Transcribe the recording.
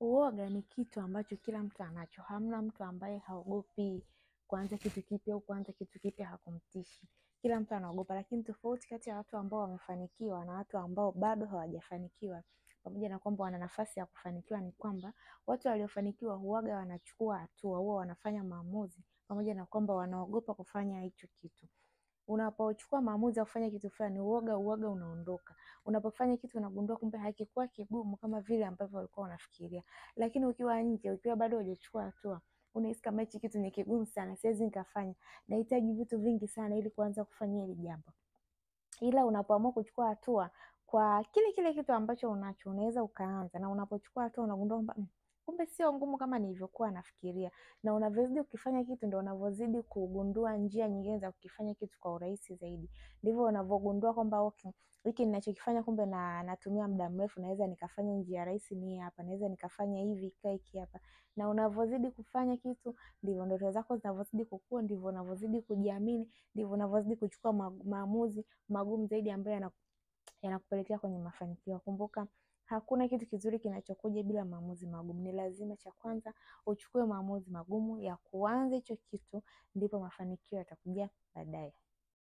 Uoga ni kitu ambacho kila mtu anacho. Hamna mtu ambaye haogopi kuanza kitu kipya au kuanza kitu kipya hakumtishi. Kila mtu anaogopa, lakini tofauti kati ya watu ambao wamefanikiwa na watu ambao bado hawajafanikiwa, pamoja na kwamba wana nafasi ya kufanikiwa, ni kwamba watu waliofanikiwa huaga wanachukua hatua, huwa wanafanya maamuzi, pamoja na kwamba wanaogopa kufanya hicho kitu. Unapochukua maamuzi ya kufanya kitu fulani, uoga unaondoka. Unapofanya kitu unagundua kumbe hakikuwa kigumu kama vile ambavyo walikuwa wanafikiria. Lakini ukiwa nje, ukiwa bado hujachukua hatua, unahisi kama hichi kitu ni kigumu sana, siwezi nikafanya. Nahitaji vitu vingi sana ili kuanza kufanya hili jambo. Ila unapoamua kuchukua hatua kwa kile kitu ambacho unacho, unaweza ukaanza, na unapochukua hatua unagundua kwamba kumbe sio ngumu kama nilivyokuwa nafikiria. Na unavyozidi ukifanya kitu ndio unavyozidi kugundua njia nyingine za kukifanya kitu kwa urahisi zaidi. Ndivyo unavyogundua kwamba okay, hiki ninachokifanya kumbe natumia muda mrefu, naweza nikafanya njia rahisi ni hapa, naweza nikafanya hivi ikae hiki hapa. Na unavyozidi kufanya kitu ndivyo ndoto zako zinavyozidi kukua, ndivyo unavyozidi kujiamini, ndivyo unavyozidi kuchukua maamuzi magumu zaidi ambayo yanakupelekea kwenye mafanikio. Kumbuka, hakuna kitu kizuri kinachokuja bila maamuzi magumu. Ni lazima cha kwanza uchukue maamuzi magumu ya kuanza hicho kitu, ndipo mafanikio yatakuja baadaye.